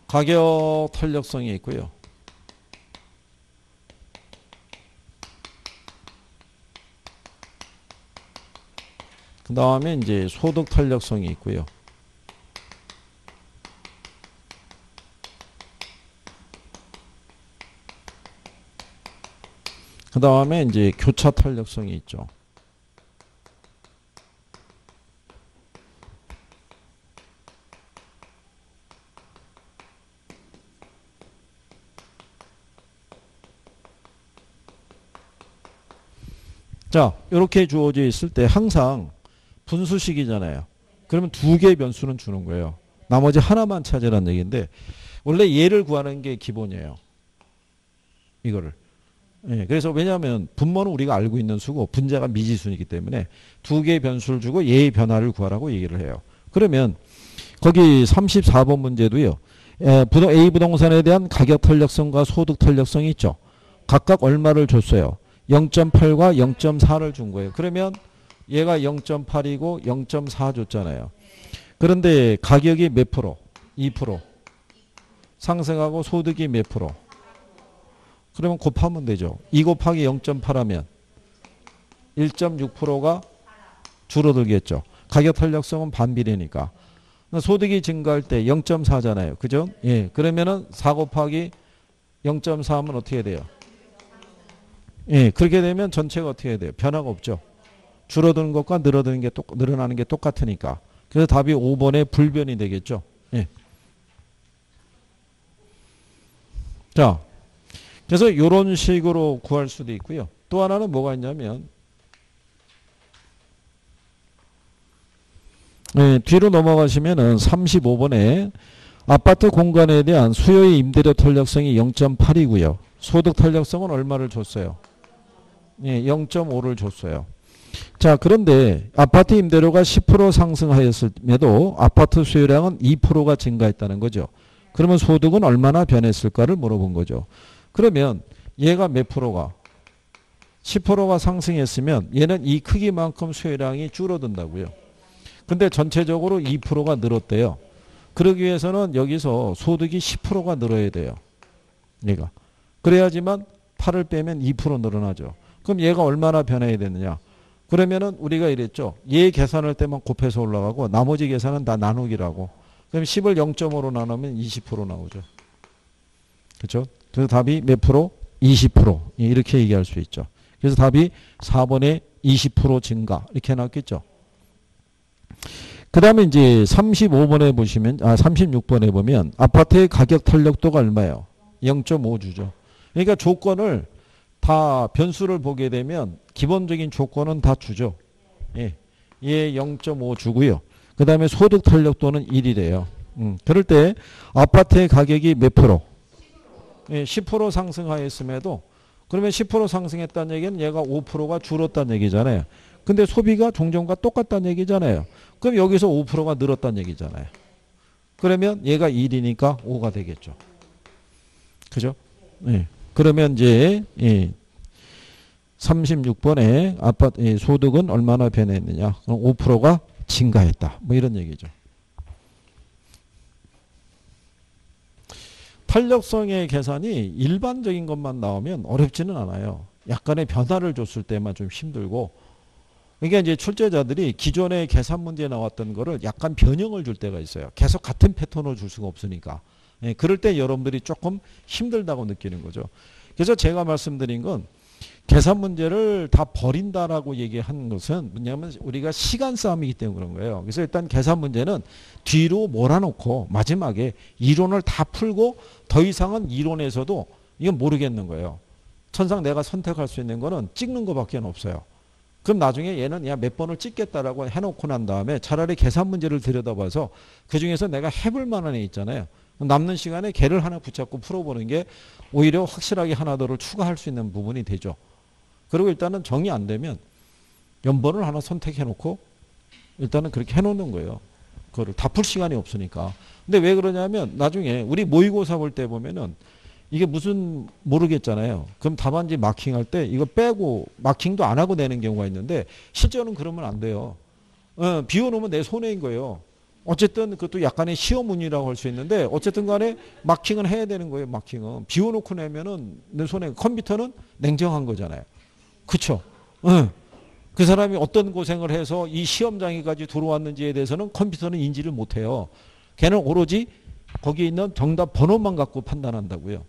가격 탄력성이 있고요. 그 다음에 이제 소득 탄력성이 있고요. 그 다음에 이제 교차 탄력성이 있죠. 자, 이렇게 주어져 있을 때 항상 분수식이잖아요. 그러면 2개의 변수는 주는 거예요. 나머지 하나만 찾으라는 얘기인데 원래 얘를 구하는 게 기본이에요. 이거를. 예, 그래서 왜냐하면 분모는 우리가 알고 있는 수고 분자가 미지수이기 때문에 2개의 변수를 주고 얘의 변화를 구하라고 얘기를 해요. 그러면 거기 34번 문제도요. A 부동산에 대한 가격 탄력성과 소득 탄력성이 있죠. 각각 얼마를 줬어요? 0.8과 0.4를 준 거예요. 그러면 얘가 0.8이고 0.4 줬잖아요. 그런데 가격이 몇 프로? 2%. 상승하고 소득이 몇 프로? 그러면 곱하면 되죠. 2 곱하기 0.8 하면 1.6%가 줄어들겠죠. 가격 탄력성은 반비례니까. 소득이 증가할 때 0.4잖아요. 그죠? 예. 그러면은 4 곱하기 0.4 하면 어떻게 돼요? 예. 그렇게 되면 전체가 어떻게 돼요? 변화가 없죠. 줄어드는 것과 늘어나는 게 똑같으니까. 그래서 답이 5번의 불변이 되겠죠. 예. 자. 그래서 이런 식으로 구할 수도 있고요. 또 하나는 뭐가 있냐면 네, 뒤로 넘어가시면은 35번에 아파트 공간에 대한 수요의 임대료 탄력성이 0.8이고요. 소득 탄력성은 얼마를 줬어요? 네, 0.5를 줬어요. 자, 그런데 아파트 임대료가 10% 상승하였음에도 아파트 수요량은 2%가 증가했다는 거죠. 그러면 소득은 얼마나 변했을까를 물어본 거죠. 그러면 얘가 몇 프로가? 10%가 상승했으면 얘는 이 크기만큼 수혜량이 줄어든다고요. 근데 전체적으로 2%가 늘었대요. 그러기 위해서는 여기서 소득이 10%가 늘어야 돼요. 얘가. 그래야지만 8을 빼면 2% 늘어나죠. 그럼 얘가 얼마나 변해야 되느냐. 그러면은 우리가 이랬죠. 얘 계산할 때만 곱해서 올라가고 나머지 계산은 다 나누기라고. 그럼 10을 0.5로 나누면 20% 나오죠. 그렇죠? 그래서 답이 몇 프로? 20%. 이렇게 얘기할 수 있죠. 그래서 답이 4번에 20% 증가. 이렇게 나왔겠죠. 그 다음에 이제 35번에 보시면, 36번에 보면 아파트의 가격 탄력도가 얼마예요? 0.5 주죠. 그러니까 조건을 다 변수를 보게 되면 기본적인 조건은 다 주죠. 예. 얘 0.5 주고요. 그 다음에 소득 탄력도는 1이래요. 그럴 때 아파트의 가격이 몇 프로? 예, 10% 상승하였음에도 그러면 10% 상승했다는 얘기는 얘가 5%가 줄었다는 얘기잖아요. 근데 소비가 종전과 똑같다는 얘기잖아요. 그럼 여기서 5%가 늘었다는 얘기잖아요. 그러면 얘가 1이니까 5가 되겠죠. 그죠? 예. 그러면 이제 36번에 아파트 소득은 얼마나 변했느냐? 5%가 증가했다. 뭐 이런 얘기죠. 탄력성의 계산이 일반적인 것만 나오면 어렵지는 않아요. 약간의 변화를 줬을 때만 좀 힘들고. 그러니까 이제 출제자들이 기존에 계산 문제에 나왔던 거를 약간 변형을 줄 때가 있어요. 계속 같은 패턴을 줄 수가 없으니까. 예, 그럴 때 여러분들이 조금 힘들다고 느끼는 거죠. 그래서 제가 말씀드린 건 계산 문제를 다 버린다라고 얘기한 것은 뭐냐면 우리가 시간 싸움이기 때문에 그런 거예요. 그래서 일단 계산 문제는 뒤로 몰아놓고 마지막에 이론을 다 풀고 더 이상은 이론에서도 이건 모르겠는 거예요. 천상 내가 선택할 수 있는 거는 찍는 것밖에 없어요. 그럼 나중에 얘는 야 몇 번을 찍겠다라고 해놓고 난 다음에 차라리 계산 문제를 들여다봐서 그중에서 내가 해볼 만한 애 있잖아요. 남는 시간에 걔를 하나 붙잡고 풀어보는 게 오히려 확실하게 하나 더를 추가할 수 있는 부분이 되죠. 그리고 일단은 정이 안 되면 연번을 하나 선택해놓고 일단은 그렇게 해놓는 거예요. 그거를 다 풀 시간이 없으니까. 근데 왜 그러냐면 나중에 우리 모의고사 볼 때 보면은 이게 무슨 모르겠잖아요. 그럼 답안지 마킹할 때 이거 빼고 마킹도 안 하고 내는 경우가 있는데 실제로는 그러면 안 돼요. 비워놓으면 내 손해인 거예요. 어쨌든 그것도 약간의 시험운이라고 할 수 있는데 어쨌든 간에 마킹은 해야 되는 거예요. 마킹은. 비워놓고 내면은 내 손해. 컴퓨터는 냉정한 거잖아요. 그쵸? 그 사람이 어떤 고생을 해서 이 시험장에까지 들어왔는지에 대해서는 컴퓨터는 인지를 못해요. 걔는 오로지 거기에 있는 정답 번호만 갖고 판단한다고요.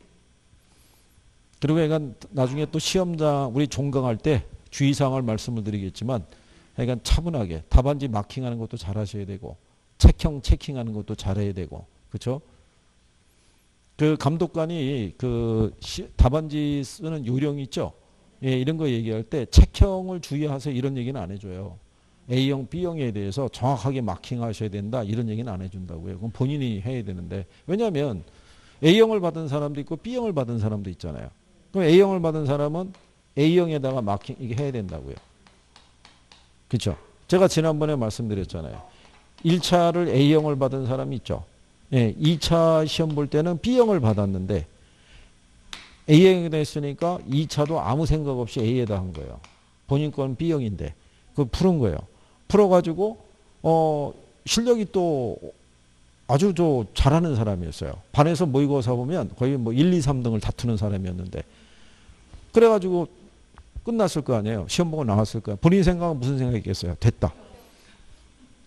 그리고 약간 나중에 또 시험장 우리 종강할 때 주의사항을 말씀을 드리겠지만 약간 차분하게 답안지 마킹하는 것도 잘 하셔야 되고 책형 체킹하는 것도 잘해야 되고 그렇죠? 그 감독관이 그 답안지 쓰는 요령 있죠? 예, 이런 거 얘기할 때 책형을 주의하세요 이런 얘기는 안 해줘요. A형, B형에 대해서 정확하게 마킹하셔야 된다 이런 얘기는 안 해준다고요. 그건 본인이 해야 되는데 왜냐하면 A형을 받은 사람도 있고 B형을 받은 사람도 있잖아요. 그럼 A형을 받은 사람은 A형에다가 마킹 이게 해야 된다고요. 그렇죠? 제가 지난번에 말씀드렸잖아요. 1차를 A형을 받은 사람이 있죠. 예, 2차 시험 볼 때는 B형을 받았는데 A형이 됐으니까 2차도 아무 생각 없이 A에다 한 거예요. 본인 건 B형인데 그걸 푸는 거예요. 풀어가지고 실력이 또 아주 잘하는 사람이었어요. 반에서 모의고사 보면 거의 뭐 1, 2, 3등을 다투는 사람이었는데 그래가지고 끝났을 거 아니에요. 시험 보고 나왔을 거예요. 본인 생각은 무슨 생각이겠어요? 됐다.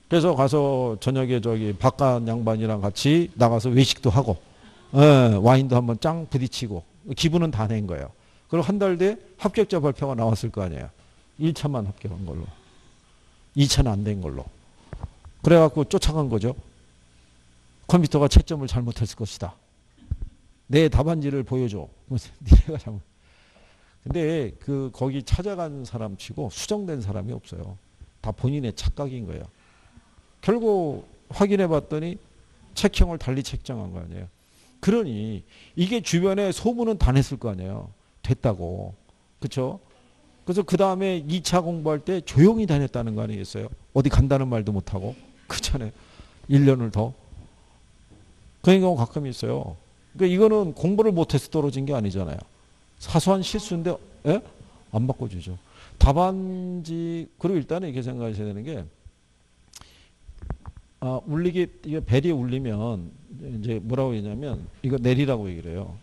그래서 가서 저녁에 바깥 양반이랑 같이 나가서 외식도 하고 와인도 한번 짱 부딪히고 기분은 다 낸 거예요. 그리고 한 달 뒤에 합격자 발표가 나왔을 거 아니에요. 1차만 합격한 걸로. 2차는 안 된 걸로. 그래갖고 쫓아간 거죠. 컴퓨터가 채점을 잘못했을 것이다. 내 답안지를 보여줘. 니네가 잘못. 근데 거기 찾아간 사람 치고 수정된 사람이 없어요. 다 본인의 착각인 거예요. 결국 확인해 봤더니 책형을 달리 책정한 거 아니에요. 그러니 이게 주변에 소문은 다 냈을 거 아니에요. 됐다고. 그렇죠? 그래서 그 다음에 2차 공부할 때 조용히 다녔다는 거 아니겠어요? 어디 간다는 말도 못하고. 그렇잖아요. 1년을 더. 그런 경우 가끔 있어요. 그러니까 이거는 공부를 못해서 떨어진 게 아니잖아요. 사소한 실수인데, 예? 안 바꿔주죠. 답안지, 그리고 일단은 이렇게 생각하셔야 되는 게, 울리기, 이게 벨이 울리면, 이제 뭐라고 얘기냐면, 이거 내리라고 얘기를 해요.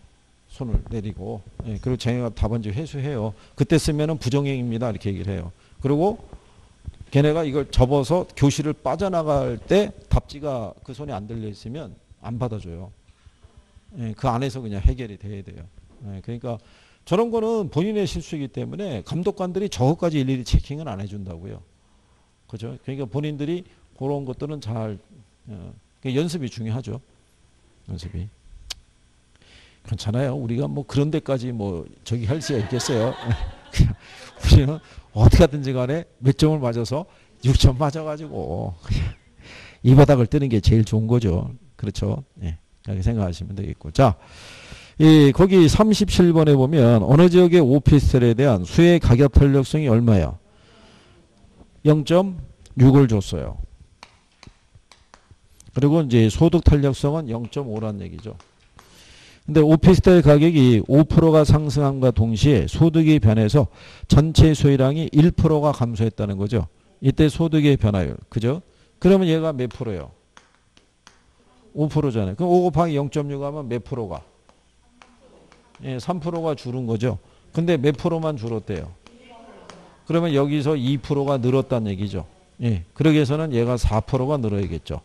손을 내리고. 예, 그리고 쟤가 답안지 회수해요. 그때 쓰면은 부정행입니다. 이렇게 얘기를 해요. 그리고 걔네가 이걸 접어서 교실을 빠져나갈 때 답지가 그 손에 안 들려 있으면 안 받아줘요. 예, 그 안에서 그냥 해결이 돼야 돼요. 예, 그러니까 저런 거는 본인의 실수이기 때문에 감독관들이 저것까지 일일이 체킹은 안 해준다고요. 그죠? 그러니까 본인들이 그런 것들은 잘, 연습이 중요하죠. 연습이. 괜찮아요. 우리가 뭐 그런 데까지 뭐 저기 할 수가 있겠어요. 그냥 우리는 어떻게 하든지 간에 몇 점을 맞아서 6점 맞아가지고 이 바닥을 뜨는 게 제일 좋은 거죠. 그렇죠. 예. 그렇게 생각하시면 되겠고. 자, 거기 37번에 보면 어느 지역의 오피스텔에 대한 수의 가격 탄력성이 얼마야? 0.6을 줬어요. 그리고 이제 소득 탄력성은 0.5란 얘기죠. 근데 오피스텔 가격이 5%가 상승함과 동시에 소득이 변해서 전체 소유량이 1%가 감소했다는 거죠. 이때 소득의 변화율. 그죠? 그러면 얘가 몇 프로예요? 5%잖아요. 그럼 5 곱하기 0.6 하면 몇 프로가? 예, 3%가 줄은 거죠. 근데 몇 프로만 줄었대요? 그러면 여기서 2%가 늘었다는 얘기죠. 예, 그러기 위해서는 얘가 4%가 늘어야겠죠.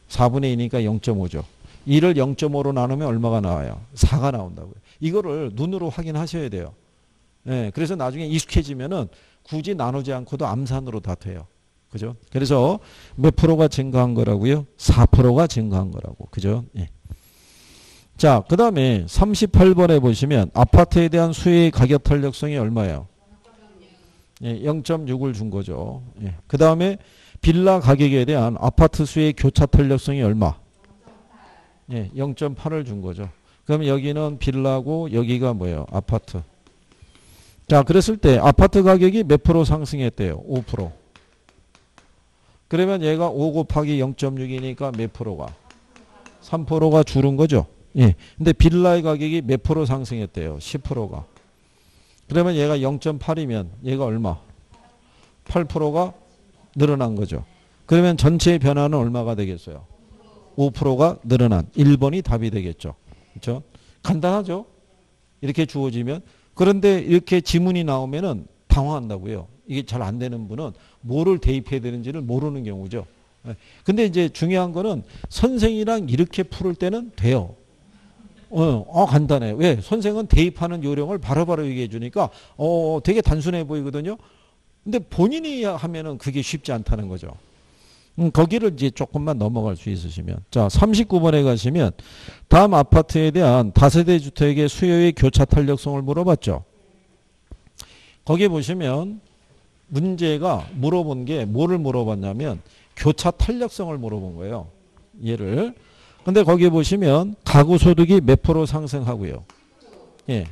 4분의 2니까 0.5죠. 2를 0.5로 나누면 얼마가 나와요? 4가 나온다고요. 이거를 눈으로 확인하셔야 돼요. 예, 그래서 나중에 익숙해지면은 굳이 나누지 않고도 암산으로 다 돼요. 그죠? 그래서 몇 프로가 증가한 거라고요? 4%가 증가한 거라고. 그죠? 예. 자, 그 다음에 38번에 보시면 아파트에 대한 수의 가격 탄력성이 얼마예요? 예, 0.6을 준 거죠. 예. 그 다음에 빌라 가격에 대한 아파트 수의 교차 탄력성이 얼마? 예, 0.8을 준 거죠. 그럼 여기는 빌라고 여기가 뭐예요? 아파트. 자, 그랬을 때 아파트 가격이 몇 프로 상승했대요? 5%. 그러면 얘가 5 곱하기 0.6이니까 몇 프로가? 3%가 줄은 거죠. 예. 근데 빌라의 가격이 몇 프로 상승했대요? 10%가. 그러면 얘가 0.8이면 얘가 얼마? 8%가 늘어난 거죠. 그러면 전체의 변화는 얼마가 되겠어요? 5%가 늘어난 1번이 답이 되겠죠. 그렇죠? 간단하죠? 이렇게 주어지면. 그런데 이렇게 지문이 나오면은 당황한다고요. 이게 잘 안 되는 분은 뭐를 대입해야 되는지를 모르는 경우죠. 근데 이제 중요한 거는 선생이랑 이렇게 풀을 때는 돼요. 간단해. 왜? 선생은 대입하는 요령을 바로바로 얘기해 주니까 되게 단순해 보이거든요. 근데 본인이 하면은 그게 쉽지 않다는 거죠. 거기를 이제 조금만 넘어갈 수 있으시면. 자, 39번에 가시면 다음 아파트에 대한 다세대 주택의 수요의 교차 탄력성을 물어봤죠. 거기에 보시면 문제가 물어본 게 뭐를 물어봤냐면 교차 탄력성을 물어본 거예요. 얘를. 근데 거기에 보시면 가구 소득이 몇 프로 상승하고요. 예.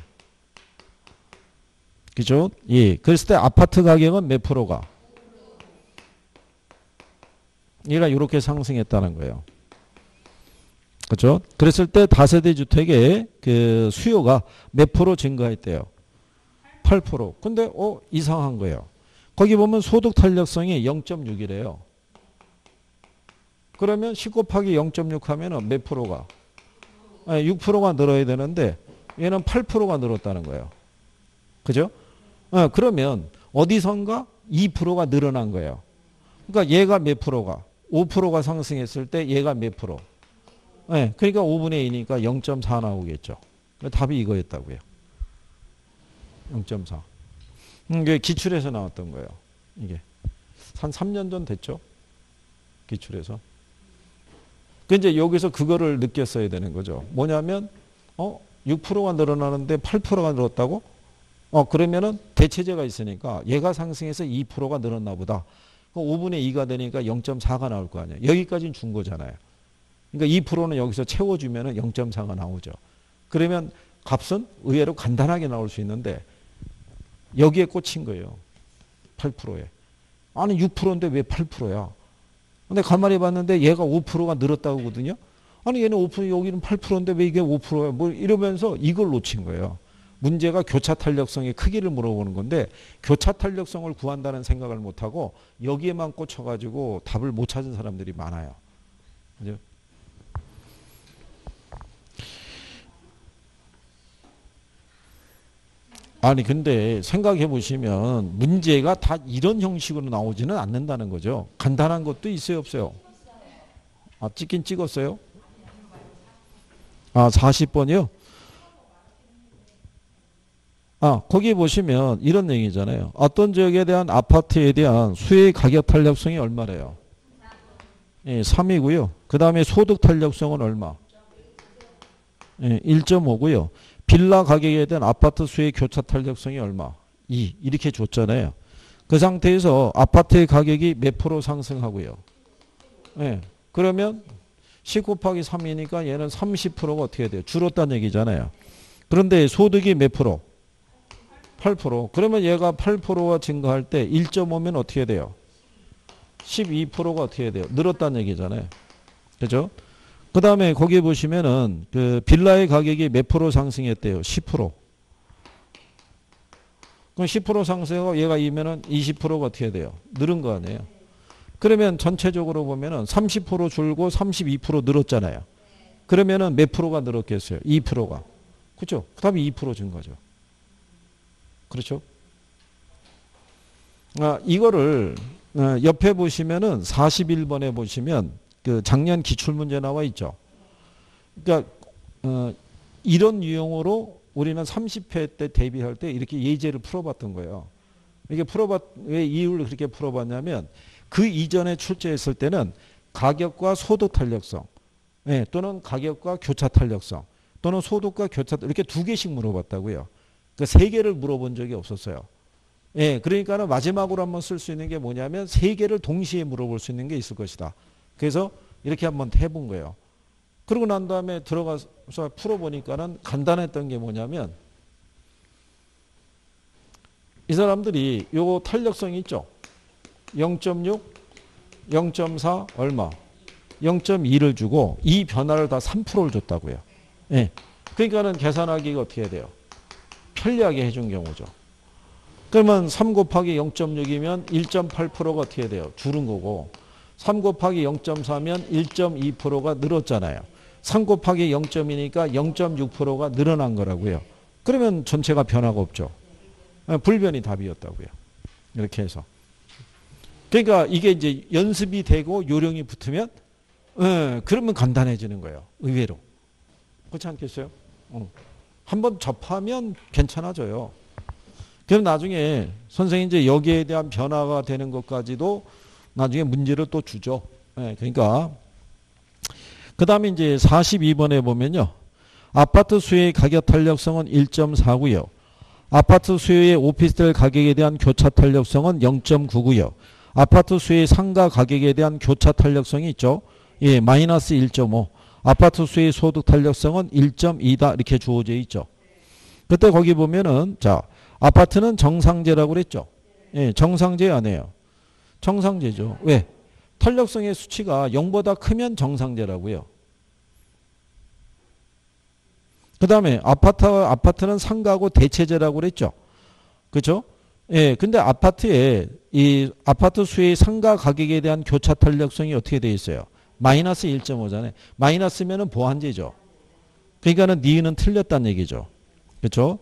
그죠? 예. 그랬을 때 아파트 가격은 몇 프로가? 얘가 이렇게 상승했다는 거예요. 그렇죠? 그랬을 때 다세대 주택의 그 수요가 몇 프로 증가했대요? 8%. 근데 이상한 거예요. 거기 보면 소득 탄력성이 0.6이래요. 그러면 10 곱하기 0.6 하면은 몇 프로가? 6%가 늘어야 되는데 얘는 8%가 늘었다는 거예요. 그죠? 그러면 어디선가 2%가 늘어난 거예요. 그러니까 얘가 몇 프로가? 5%가 상승했을 때 얘가 몇 프로? 그러니까 5분의 2니까 0.4 나오겠죠. 답이 이거였다고요. 0.4. 이게 기출에서 나왔던 거예요. 이게 한 3년 전 됐죠. 기출에서. 그 이제 여기서 그거를 느꼈어야 되는 거죠. 뭐냐면 6%가 늘어나는데 8%가 늘었다고? 그러면은 대체제가 있으니까 얘가 상승해서 2%가 늘었나 보다. 5분의 2가 되니까 0.4가 나올 거 아니에요. 여기까지는 준 거잖아요. 그러니까 2%는 여기서 채워주면 0.4가 나오죠. 그러면 값은 의외로 간단하게 나올 수 있는데 여기에 꽂힌 거예요. 8%에. 아니 6%인데 왜 8%야? 근데 가만히 봤는데 얘가 5%가 늘었다고 하거든요. 아니 얘는 5% 여기는 8%인데 왜 이게 5%야? 뭐 이러면서 이걸 놓친 거예요. 문제가 교차 탄력성의 크기를 물어보는 건데 교차 탄력성을 구한다는 생각을 못하고 여기에만 꽂혀가지고 답을 못 찾은 사람들이 많아요. 그죠? 아니 근데 생각해 보시면 문제가 다 이런 형식으로 나오지는 않는다는 거죠. 간단한 것도 있어요, 없어요? 아, 찍긴 찍었어요? 아, 40번이요? 아, 거기 보시면 이런 얘기잖아요. 어떤 지역에 대한 아파트에 대한 수의 가격 탄력성이 얼마래요? 예, 3이고요. 그 다음에 소득 탄력성은 얼마? 예, 1.5고요. 빌라 가격에 대한 아파트 수의 교차 탄력성이 얼마? 2. 이렇게 줬잖아요. 그 상태에서 아파트의 가격이 몇 프로 상승하고요. 예, 그러면 10 곱하기 3이니까 얘는 30%가 어떻게 돼요? 줄었다는 얘기잖아요. 그런데 소득이 몇 프로? 8%. 그러면 얘가 8%가 증가할 때 1.5면 어떻게 돼요? 12%가 어떻게 돼요? 늘었다는 얘기잖아요. 그죠? 그 다음에 거기 보시면은 그 빌라의 가격이 몇 프로 상승했대요? 10%. 그럼 10% 상승하고 얘가 2면은 20%가 어떻게 돼요? 늘은 거 아니에요? 그러면 전체적으로 보면은 30% 줄고 32% 늘었잖아요. 그러면은 몇 프로가 늘었겠어요? 2%가. 그렇죠? 그 다음에 2% 증가죠. 그렇죠? 아, 이거를 옆에 보시면은 41번에 보시면 그 작년 기출문제 나와 있죠. 그러니까 이런 유형으로 우리는 30회 때 대비할 때 이렇게 예제를 풀어봤던 거예요. 이게 왜 이유를 그렇게 풀어봤냐면 그 이전에 출제했을 때는 가격과 소득 탄력성, 예, 또는 가격과 교차 탄력성, 또는 소득과 교차 이렇게 두 개씩 물어봤다고요. 그 세 개를 물어본 적이 없었어요. 예, 그러니까는 마지막으로 한번 쓸 수 있는 게 뭐냐면 세 개를 동시에 물어볼 수 있는 게 있을 것이다. 그래서 이렇게 한번 해본 거예요. 그러고 난 다음에 들어가서 풀어보니까는 간단했던 게 뭐냐면 이 사람들이 요 탄력성이 있죠. 0.6, 0.4 얼마? 0.2를 주고 이 변화를 다 3%를 줬다고요. 예. 그러니까는 계산하기가 어떻게 해야 돼요? 편리하게 해준 경우죠. 그러면 3 곱하기 0.6이면 1.8%가 어떻게 돼요? 줄은 거고 3 곱하기 0.4면 1.2%가 늘었잖아요. 3 곱하기 0.2니까 0.6%가 늘어난 거라고요. 그러면 전체가 변화가 없죠. 불변이 답이었다고요. 이렇게 해서. 그러니까 이게 이제 연습이 되고 요령이 붙으면 그러면 간단해지는 거예요. 의외로. 그렇지 않겠어요? 한번 접하면 괜찮아져요. 그럼 나중에 선생님 이제 여기에 대한 변화가 되는 것까지도 나중에 문제를 또 주죠. 그러니까 그 다음에 이제 42번에 보면요. 아파트 수요의 가격 탄력성은 1.4고요. 아파트 수요의 오피스텔 가격에 대한 교차 탄력성은 0.9고요. 아파트 수요의 상가 가격에 대한 교차 탄력성이 있죠. 예, 마이너스 1.5. 아파트 수요의 소득 탄력성은 1.2다 이렇게 주어져 있죠. 그때 거기 보면은 자 아파트는 정상제라고 그랬죠. 예, 정상제 아니에요. 정상제죠. 왜? 탄력성의 수치가 0보다 크면 정상제라고요. 그 다음에 아파트는 상가고 대체제라고 그랬죠. 그렇죠? 예, 근데 이 아파트 수의 상가 가격에 대한 교차 탄력성이 어떻게 되어 있어요? 마이너스 1.5잖아요. 마이너스면은 보완제죠. 그러니까는 니은은 틀렸다는 얘기죠. 그렇죠?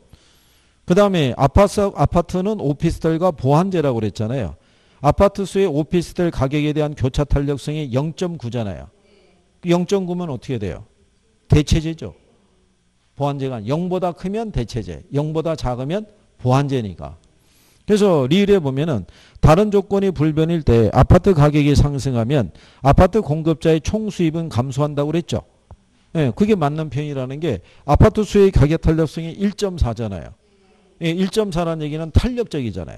그 다음에 아파트는 오피스텔과 보완제라고 그랬잖아요. 아파트 수의 오피스텔 가격에 대한 교차 탄력성이 0.9잖아요. 0.9면 어떻게 돼요? 대체제죠. 보완제가 0보다 크면 대체제, 0보다 작으면 보완제니까. 그래서 리을에 보면은 다른 조건이 불변일 때 아파트 가격이 상승하면 아파트 공급자의 총 수입은 감소한다고 그랬죠. 예, 그게 맞는 표현이라는 게 아파트 수의 가격 탄력성이 1.4잖아요. 예, 1.4라는 얘기는 탄력적이잖아요.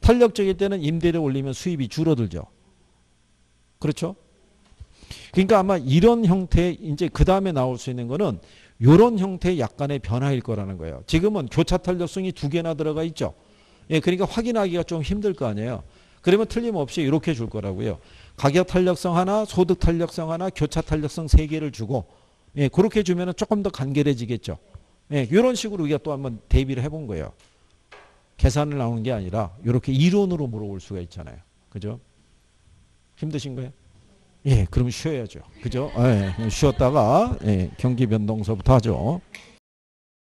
탄력적일 때는 임대를 올리면 수입이 줄어들죠. 그렇죠? 그러니까 아마 이런 형태의 이제 그 다음에 나올 수 있는 거는 이런 형태의 약간의 변화일 거라는 거예요. 지금은 교차 탄력성이 두 개나 들어가 있죠. 예, 그러니까 확인하기가 좀 힘들 거 아니에요. 그러면 틀림없이 이렇게 줄 거라고요. 가격 탄력성 하나, 소득 탄력성 하나, 교차 탄력성 세 개를 주고 예, 그렇게 주면은 조금 더 간결해지겠죠. 예, 이런 식으로 우리가 또 한번 대비를 해본 거예요. 계산을 나오는 게 아니라 이렇게 이론으로 물어볼 수가 있잖아요. 그죠? 힘드신 거예요? 예, 그럼 쉬어야죠. 그죠? 예, 쉬었다가 예, 경기 변동서부터 하죠.